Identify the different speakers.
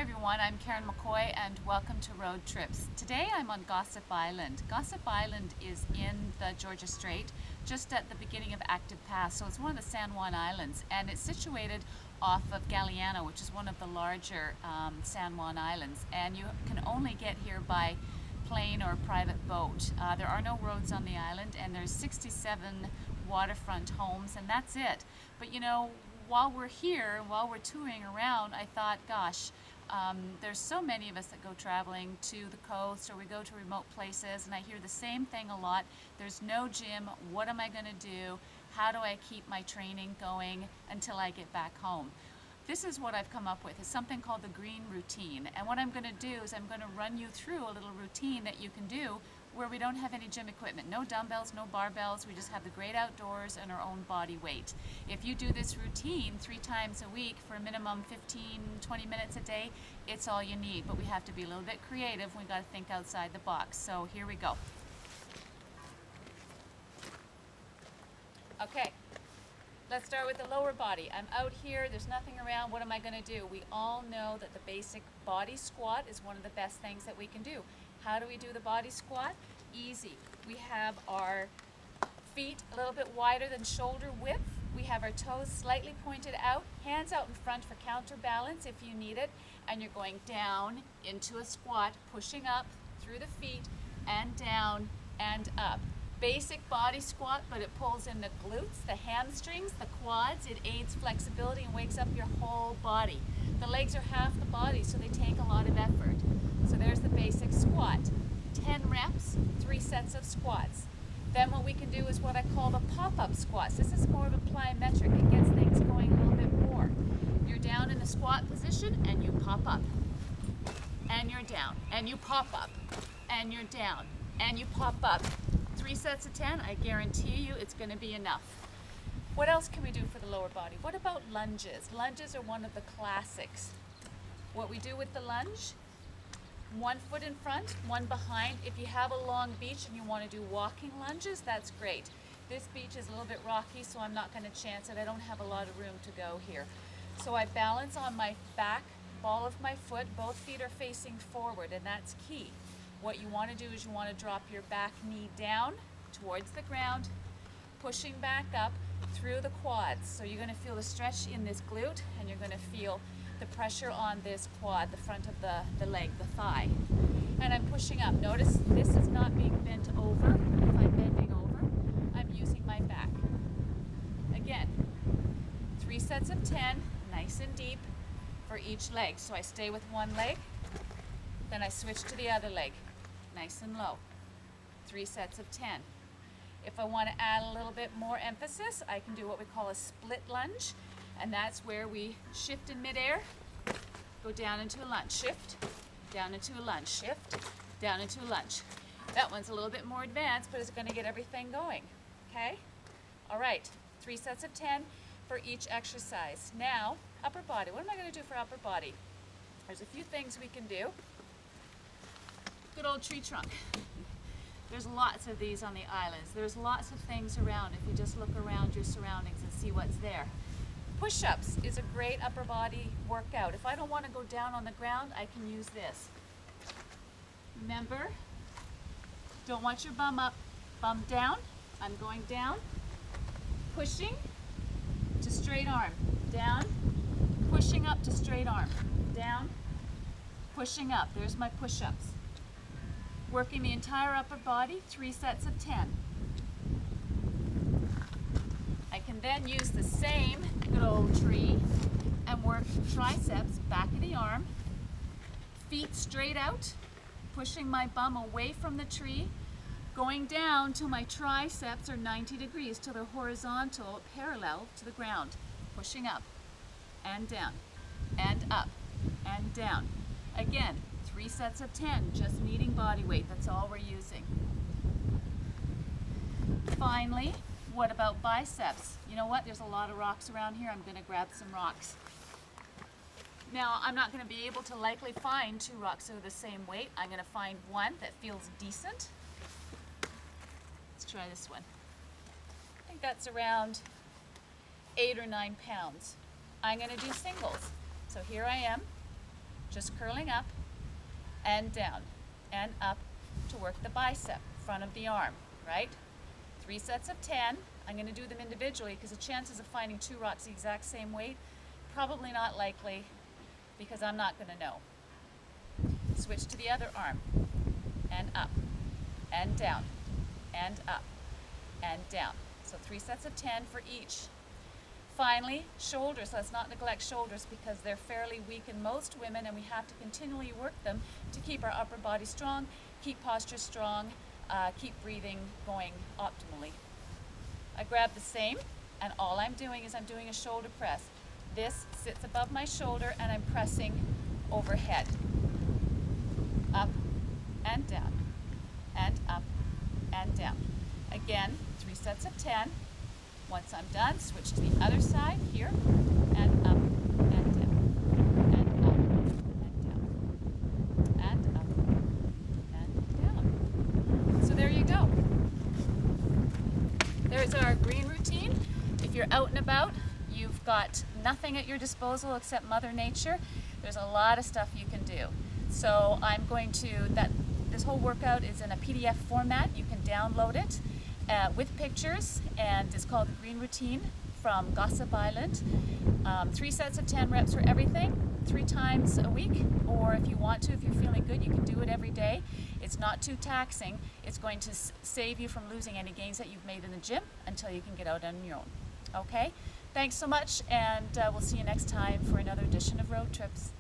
Speaker 1: everyone, I'm Karen McCoy and welcome to Road Trips. Today I'm on Gossip Island. Gossip Island is in the Georgia Strait, just at the beginning of Active Pass, so it's one of the San Juan Islands, and it's situated off of Galiano, which is one of the larger San Juan Islands, and you can only get here by plane or private boat. There are no roads on the island, and there's 67 waterfront homes, and that's it. But you know, while we're here, while we're touring around, I thought, gosh, there's so many of us that go traveling to the coast or we go to remote places, and I hear the same thing a lot. There's no gym. What am I going to do? How do I keep my training going until I get back home? This is what I've come up with. It's something called the green routine. And what I'm going to do is I'm going to run you through a little routine that you can do where we don't have any gym equipment. No dumbbells, no barbells. We just have the great outdoors and our own body weight. If you do this routine 3 times a week for a minimum 15, 20 minutes a day, it's all you need. But we have to be a little bit creative. We've got to think outside the box. So here we go. Okay. Let's start with the lower body. I'm out here, there's nothing around, what am I going to do? We all know that the basic body squat is one of the best things that we can do. How do we do the body squat? Easy. We have our feet a little bit wider than shoulder width. We have our toes slightly pointed out, hands out in front for counterbalance if you need it, and you're going down into a squat, pushing up through the feet and down and up. Basic body squat, but it pulls in the glutes, the hamstrings, the quads. It aids flexibility and wakes up your whole body. The legs are half the body, so they take a lot of effort. So there's the basic squat. 10 reps, 3 sets of squats. Then what we can do is what I call the pop-up squats. This is more of a plyometric. It gets things going a little bit more. You're down in the squat position and you pop up. And you're down. And you pop up. And you're down. And you pop up. 3 sets of 10, I guarantee you it's going to be enough. What else can we do for the lower body? What about lunges? Lunges are one of the classics. What we do with the lunge, 1 foot in front, 1 behind. If you have a long beach and you want to do walking lunges, that's great. This beach is a little bit rocky, so I'm not going to chance it. I don't have a lot of room to go here. So I balance on my back ball of my foot. Both feet are facing forward, and that's key. What you want to do is you want to drop your back knee down towards the ground, pushing back up through the quads. So you're going to feel the stretch in this glute, and you're going to feel the pressure on this quad, the front of the leg, the thigh. And I'm pushing up. Notice this is not being bent over. If I'm bending over, I'm using my back. Again, 3 sets of 10, nice and deep for each leg. So I stay with one leg, then I switch to the other leg. Nice and low. 3 sets of 10. If I want to add a little bit more emphasis, I can do what we call a split lunge, and that's where we shift in midair, go down into a lunge, shift, down into a lunge, shift, down into a lunge. That one's a little bit more advanced, but it's going to get everything going. Okay? All right. 3 sets of 10 for each exercise. Now, upper body. What am I going to do for upper body? There's a few things we can do. Good old tree trunk. There's lots of these on the islands. There's lots of things around if you just look around your surroundings and see what's there. Push-ups is a great upper body workout. If I don't want to go down on the ground, I can use this. Remember, don't want your bum up, bum down. I'm going down, pushing to straight arm, down, pushing up to straight arm, down, pushing up. There's my push-ups. Working the entire upper body, 3 sets of 10. I can then use the same good old tree and work triceps, back of the arm, feet straight out, pushing my bum away from the tree, going down till my triceps are 90 degrees, till they're horizontal, parallel to the ground. Pushing up and down and up and down. Again, 3 sets of 10, just needing body weight. That's all we're using. Finally, what about biceps? You know what? There's a lot of rocks around here. I'm going to grab some rocks. Now, I'm not going to be able to likely find 2 rocks that are the same weight. I'm going to find one that feels decent. Let's try this one. I think that's around 8 or 9 pounds. I'm going to do singles. So here I am. just curling up and down and up to work the bicep, front of the arm, right? 3 sets of 10. I'm going to do them individually because the chances of finding 2 rocks the exact same weight, probably not likely, because I'm not going to know. Switch to the other arm, and up, and down, and up, and down. So 3 sets of 10 for each. Finally, shoulders. Let's not neglect shoulders because they're fairly weak in most women, and we have to continually work them to keep our upper body strong, keep posture strong, keep breathing going optimally. I grab the same, and all I'm doing is I'm doing a shoulder press. This sits above my shoulder, and I'm pressing overhead. Up and down, and up and down. Again, 3 sets of 10. Once I'm done, switch to the other side here, and up and down, and up and down, and up and down. So there you go. There's our green routine. If you're out and about, you've got nothing at your disposal except Mother Nature. There's a lot of stuff you can do. So I'm going to, this whole workout is in a PDF format. You can download it with pictures, and it's called the Green Routine from Gossip Island. 3 sets of 10 reps for everything, 3 times a week, or if you want to, if you're feeling good, you can do it every day. It's not too taxing. It's going to save you from losing any gains that you've made in the gym until you can get out on your own. Okay? Thanks so much, and we'll see you next time for another edition of Road Trips.